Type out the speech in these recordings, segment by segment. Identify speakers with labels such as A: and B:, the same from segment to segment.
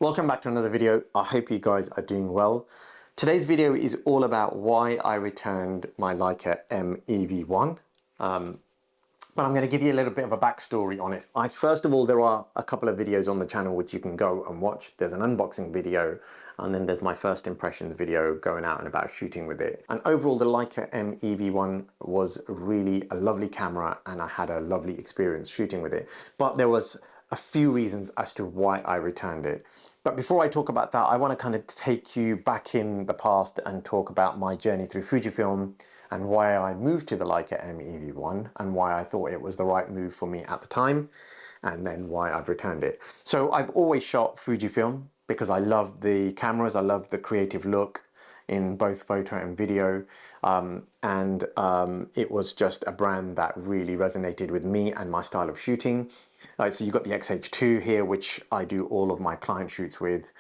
A: Welcome back to another video. I hope you guys are doing well. Today's video is all about why I returned my Leica M EV1. But I'm going to give you a little bit of a backstory on it. First of all, there are a couple of videos on the channel which you can go and watch. There's an unboxing video, and then there's my first impressions video going out and about shooting with it. And overall, the Leica M EV1 was really a lovely camera, and I had a lovely experience shooting with it. But there was a few reasons as to why I returned it. But before I talk about that, I want to kind of take you back in the past and talk about my journey through Fujifilm and why I moved to the Leica M EV1 and why I thought it was the right move for me at the time, and then why I've returned it. So I've always shot Fujifilm because I love the cameras, I love the creative look in both photo and video, it was just a brand that really resonated with me and my style of shooting. So you've got the XH2 here, which I do all of my client shoots with,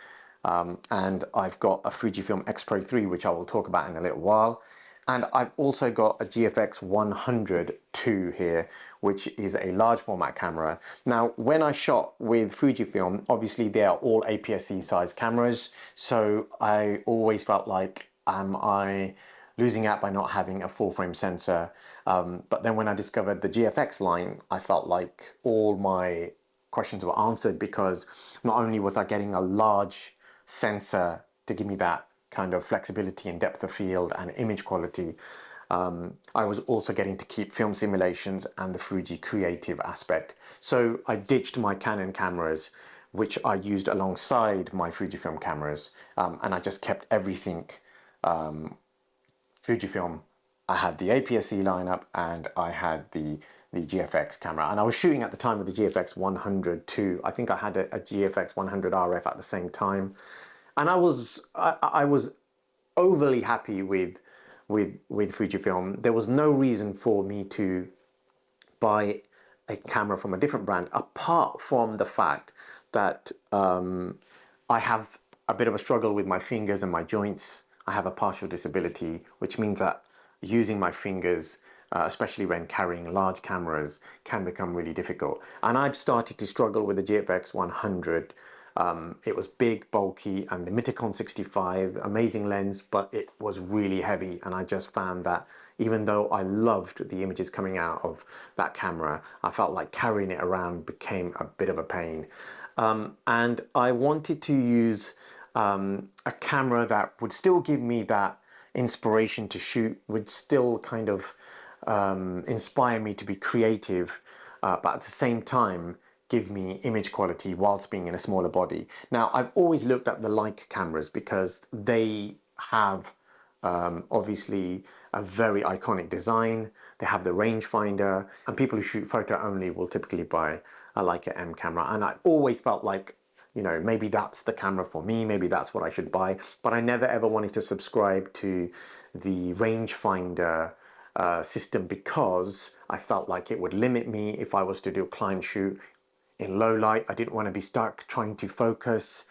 A: and I've got a Fujifilm XPro 3, which I will talk about in a little while. And I've also got a GFX 100 II here, which is a large format camera. Now, when I shot with Fujifilm, obviously they are all APS-C size cameras. So I always felt like, am I losing out by not having a full frame sensor? But then when I discovered the GFX line, I felt like all my questions were answered, because not only was I getting a large sensor to give me that kind of flexibility and depth of field and image quality, I was also getting to keep film simulations and the Fuji creative aspect. So I ditched my Canon cameras, which I used alongside my Fujifilm cameras, and I just kept everything Fujifilm. I had the APS-C lineup and I had the GFX camera, and I was shooting at the time with the GFX 100 II. I think I had a GFX 100 RF at the same time. And I was overly happy with Fujifilm. There was no reason for me to buy a camera from a different brand, apart from the fact that I have a bit of a struggle with my fingers and my joints. I have a partial disability, which means that using my fingers, especially when carrying large cameras, can become really difficult. And I've started to struggle with the GFX 100. It was big, bulky, and the Mitakon 65, amazing lens, but it was really heavy. And I just found that even though I loved the images coming out of that camera, I felt like carrying it around became a bit of a pain. And I wanted to use a camera that would still give me that inspiration to shoot, would still kind of inspire me to be creative, but at the same time give me image quality whilst being in a smaller body. Now, I've always looked at the Leica cameras because they have obviously a very iconic design. They have the rangefinder, and people who shoot photo only will typically buy a Leica M camera. And I always felt like, you know, maybe that's the camera for me, maybe that's what I should buy. But I never ever wanted to subscribe to the rangefinder system, because I felt like it would limit me if I was to do a client shoot in low light. I didn't want to be stuck trying to focus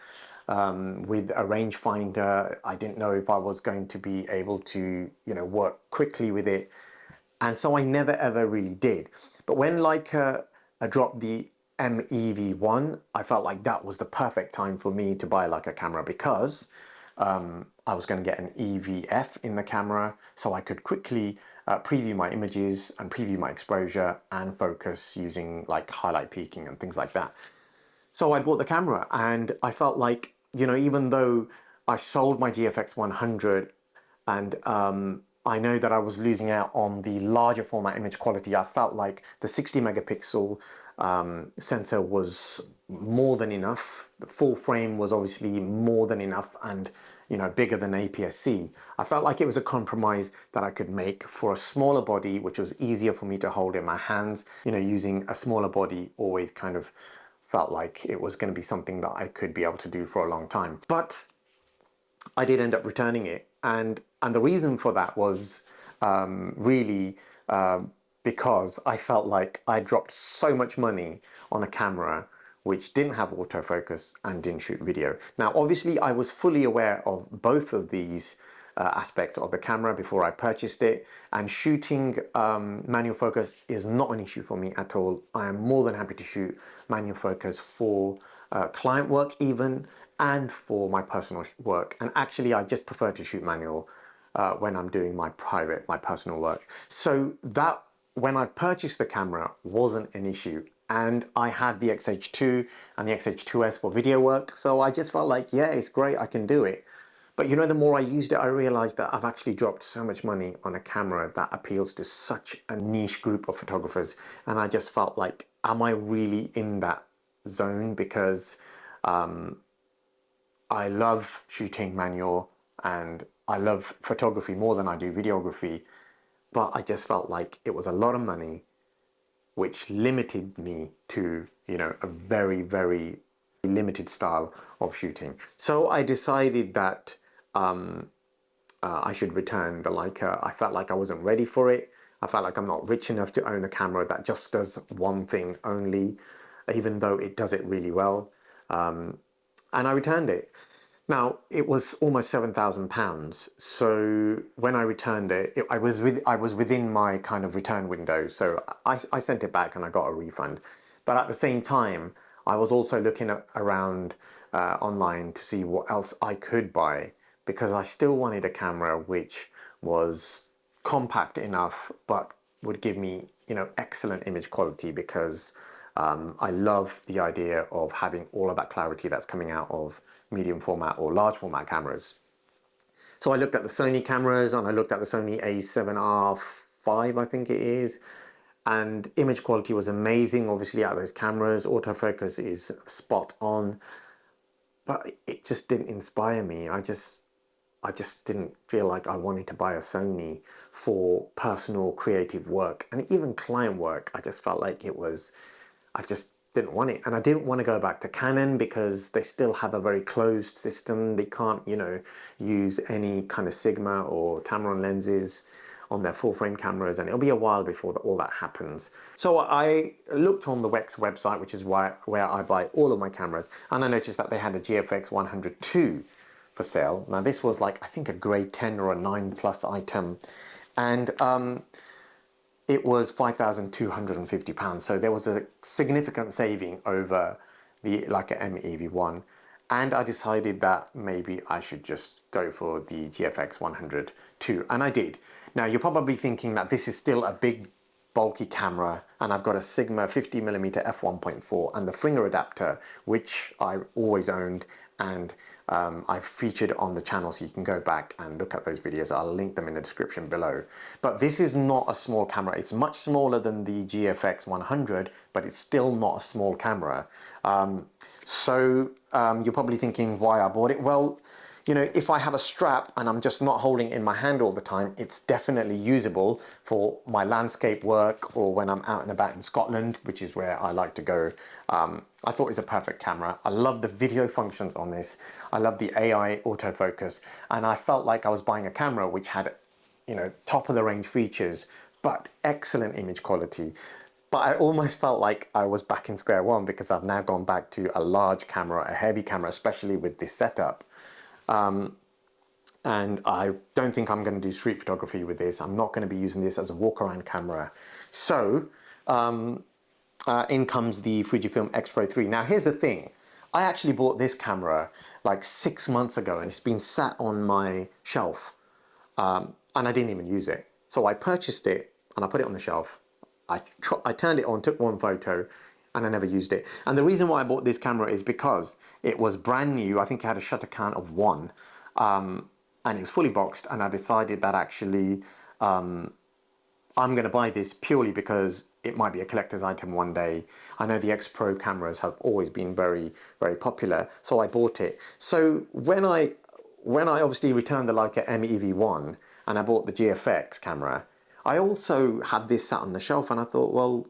A: with a rangefinder. I didn't know if I was going to be able to, you know, work quickly with it. And so I never ever really did. But when Leica dropped the M EV1, I felt like that was the perfect time for me to buy a Leica camera, because I was going to get an EVF in the camera, so I could quickly preview my images and preview my exposure and focus using like highlight peaking and things like that. So I bought the camera, and I felt like, you know, even though I sold my GFX 100 and I know that I was losing out on the larger format image quality, I felt like the 60 megapixel sensor was more than enough. The full frame was obviously more than enough, and, you know, bigger than APS-C. I felt like it was a compromise that I could make for a smaller body, which was easier for me to hold in my hands. You know, using a smaller body always kind of felt like it was going to be something that I could be able to do for a long time. But I did end up returning it, and the reason for that was really because I felt like I dropped so much money on a camera which didn't have autofocus and didn't shoot video. Now, obviously, I was fully aware of both of these aspects of the camera before I purchased it, and shooting manual focus is not an issue for me at all. I am more than happy to shoot manual focus for client work even, and for my personal work. And actually, I just prefer to shoot manual when I'm doing my personal work. So that, when I purchased the camera, wasn't an issue. And I had the XH2 and the XH2S for video work. So I just felt like, yeah, it's great, I can do it. But you know, the more I used it, I realized that I've actually dropped so much money on a camera that appeals to such a niche group of photographers. And I just felt like, am I really in that zone? Because I love shooting manual and I love photography more than I do videography. But I just felt like it was a lot of money, which limited me to, you know, a very, very limited style of shooting. So I decided that I should return the Leica. I felt like I wasn't ready for it. I felt like I'm not rich enough to own a camera that just does one thing only, even though it does it really well. And I returned it. Now, it was almost £7,000. So when I returned it, I was within my kind of return window. So I sent it back and I got a refund. But at the same time, I was also looking around online to see what else I could buy, because I still wanted a camera which was compact enough but would give me, you know, excellent image quality, because I love the idea of having all of that clarity that's coming out of medium format or large format cameras. So I looked at the Sony cameras and I looked at the Sony A7R5, I think it is, and image quality was amazing. Obviously, out of those cameras, autofocus is spot on, but it just didn't inspire me. I just didn't feel like I wanted to buy a Sony for personal creative work, and even client work. I just felt like it was, I just didn't want it. And I didn't want to go back to Canon because they still have a very closed system. They can't, you know, use any kind of Sigma or Tamron lenses on their full frame cameras, and it'll be a while before all that happens. So I looked on the Wex website, which is where I buy all of my cameras, and I noticed that they had a GFX 102 for sale. Now this was like, I think, a grade 10 or a 9 plus item, and it was £5,250. So there was a significant saving over the Leica M EV1. And I decided that maybe I should just go for the GFX 102, and I did. Now you're probably thinking that this is still a big bulky camera, and I've got a Sigma 50mm f1.4 and the Fringer adapter, which I always owned, and I've featured on the channel, so you can go back and look at those videos. I'll link them in the description below. But this is not a small camera. It's much smaller than the GFX 100, but it's still not a small camera. You're probably thinking why I bought it. Well, you know, if I have a strap and I'm just not holding it in my hand all the time, it's definitely usable for my landscape work or when I'm out and about in Scotland, which is where I like to go. I thought it's a perfect camera. I love the video functions on this. I love the AI autofocus, and I felt like I was buying a camera which had, you know, top of the range features, but excellent image quality. But I almost felt like I was back in square one, because I've now gone back to a large camera, a heavy camera, especially with this setup. And I don't think I'm going to do street photography with this. I'm not going to be using this as a walk around camera. So in comes the Fujifilm XPro 3. Now here's the thing. I actually bought this camera like 6 months ago, and it's been sat on my shelf, and I didn't even use it. So I purchased it and I put it on the shelf. I turned it on, took one photo, and I never used it. And the reason why I bought this camera is because it was brand new. I think it had a shutter count of 1, and it was fully boxed. And I decided that actually I'm going to buy this purely because it might be a collector's item one day. I know the XPro cameras have always been very, very popular, so I bought it. So when I obviously returned the Leica M EV1 and I bought the GFX camera, I also had this sat on the shelf, and I thought, well,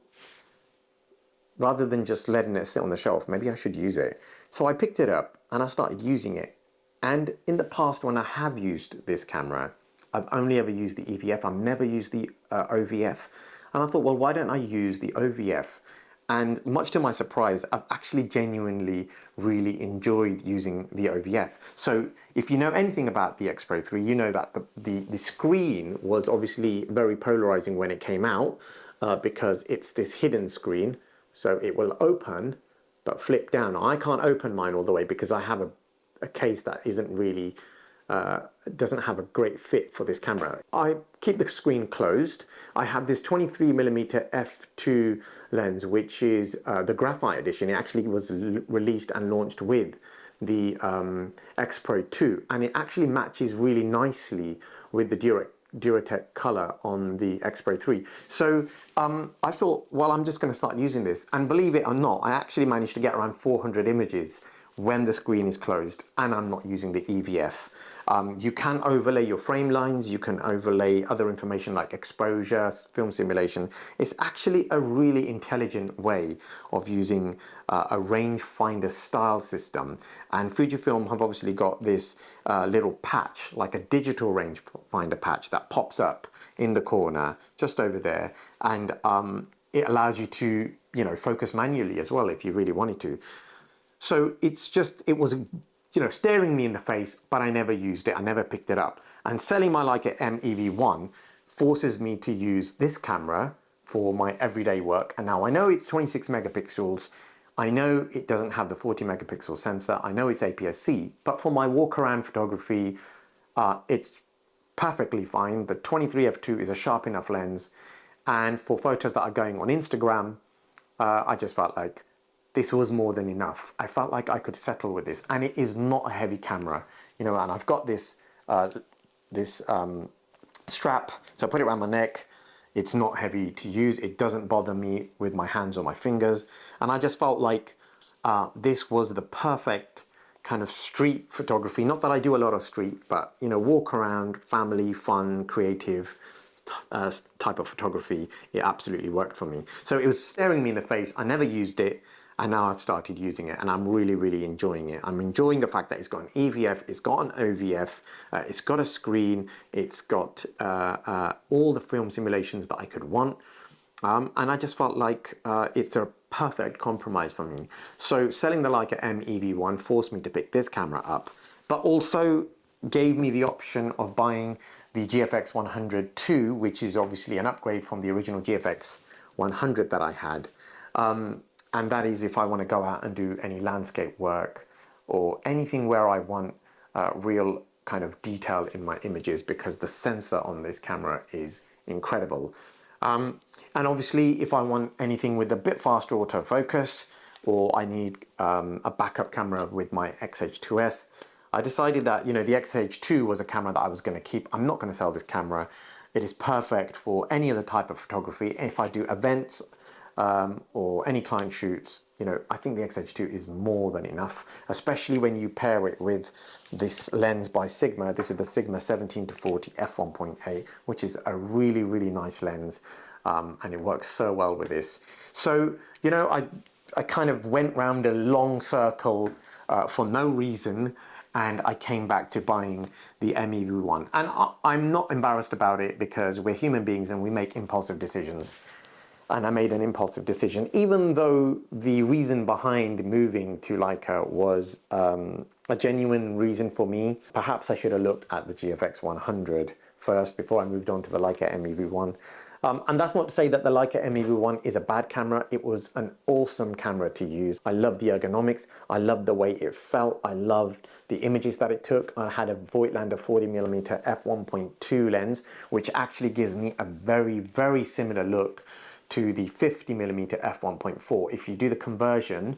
A: rather than just letting it sit on the shelf, maybe I should use it. So I picked it up and I started using it. And in the past, when I have used this camera, I've only ever used the EVF. I've never used the OVF. And I thought, well, why don't I use the OVF? And much to my surprise, I've actually genuinely really enjoyed using the OVF. So if you know anything about the XPro 3, you know that the screen was obviously very polarizing when it came out, because it's this hidden screen. So it will open, but flip down. Now, I can't open mine all the way because I have a case that isn't really doesn't have a great fit for this camera. I keep the screen closed. I have this 23mm f2 lens, which is the graphite edition. It actually was released and launched with the XPro 2, and it actually matches really nicely with the Duratec color on the XPro 3. So I thought, well, I'm just going to start using this, and believe it or not, I actually managed to get around 400 images when the screen is closed and I'm not using the EVF. You can overlay your frame lines, you can overlay other information like exposure, film simulation. It's actually a really intelligent way of using a rangefinder style system. And Fujifilm have obviously got this little patch, like a digital rangefinder patch that pops up in the corner just over there, and it allows you to, you know, focus manually as well if you really wanted to. So it's just, it was, you know, staring me in the face, but I never used it. I never picked it up. And selling my Leica M EV1 forces me to use this camera for my everyday work. And now I know it's 26 megapixels. I know it doesn't have the 40 megapixel sensor. I know it's APS-C, but for my walk around photography, it's perfectly fine. The 23f2 is a sharp enough lens. And for photos that are going on Instagram, I just felt like this was more than enough. I felt like I could settle with this, and it is not a heavy camera, you know. And I've got this strap, so I put it around my neck. It's not heavy to use. It doesn't bother me with my hands or my fingers, and I just felt like this was the perfect kind of street photography. Not that I do a lot of street, but you know, walk around, family, fun, creative type of photography. It absolutely worked for me. So it was staring me in the face. I never used it. And now I've started using it, and I'm really, really enjoying it. I'm enjoying the fact that it's got an EVF, it's got an OVF, it's got a screen, it's got all the film simulations that I could want. And I just felt like it's a perfect compromise for me. So selling the Leica M EV1 forced me to pick this camera up, but also gave me the option of buying the GFX 100 II, which is obviously an upgrade from the original GFX 100 that I had. And that is if I want to go out and do any landscape work or anything where I want real kind of detail in my images, because the sensor on this camera is incredible. And obviously if I want anything with a bit faster autofocus, or I need a backup camera with my XH2S, I decided that, you know, the XH2 was a camera that I was going to keep. I'm not going to sell this camera. It is perfect for any other type of photography. If I do events, or any client shoots, you know, I think the XH2 is more than enough, especially when you pair it with this lens by Sigma. This is the Sigma 17-40 f1.8, which is a really, really nice lens, and it works so well with this. So, you know, I kind of went round a long circle for no reason, and I came back to buying the M EV1. And I'm not embarrassed about it, because we're human beings and we make impulsive decisions. And I made an impulsive decision, even though the reason behind moving to Leica was a genuine reason for me. Perhaps I should have looked at the GFX 100 first before I moved on to the Leica M EV1. And that's not to say that the Leica M EV1 is a bad camera. It was an awesome camera to use. I loved the ergonomics. I loved the way it felt. I loved the images that it took. I had a Voigtlander 40mm f1.2 lens, which actually gives me a very, very similar look to the 50mm f1.4. If you do the conversion,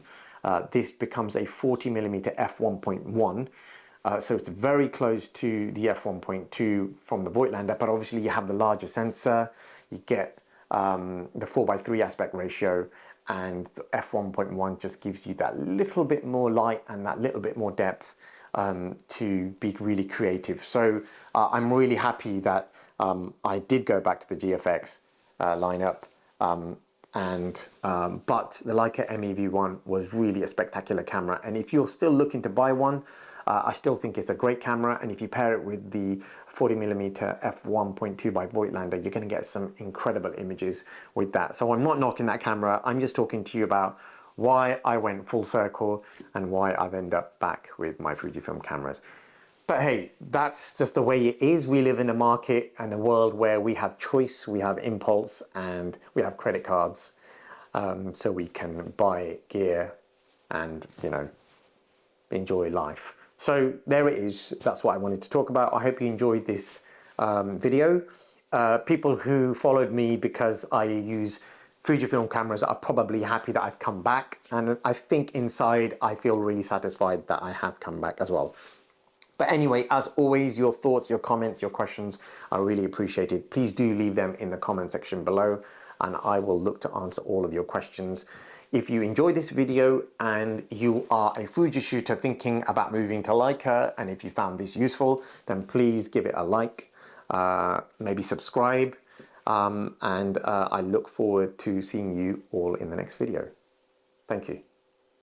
A: this becomes a 40mm f1.1. So it's very close to the f1.2 from the Voigtlander, but obviously you have the larger sensor, you get the 4:3 aspect ratio, and the f1.1 just gives you that little bit more light and that little bit more depth to be really creative. So I'm really happy that I did go back to the GFX lineup. But the Leica M EV1 was really a spectacular camera, and if you're still looking to buy one, I still think it's a great camera. And if you pair it with the 40mm f1.2 by Voigtlander, you're going to get some incredible images with that. So I'm not knocking that camera. I'm just talking to you about why I went full circle and why I've ended up back with my Fujifilm cameras. But hey, that's just the way it is. We live in a market and a world where we have choice, we have impulse, and we have credit cards. So we can buy gear and, you know, enjoy life. So there it is. That's what I wanted to talk about. I hope you enjoyed this video. People who followed me because I use Fujifilm cameras are probably happy that I've come back, and I think inside I feel really satisfied that I have come back as well. But anyway, as always, your thoughts, your comments, your questions are really appreciated. Please do leave them in the comment section below, and I will look to answer all of your questions. If you enjoyed this video and you are a Fuji shooter thinking about moving to Leica, and if you found this useful, then please give it a like, maybe subscribe, and I look forward to seeing you all in the next video. Thank you.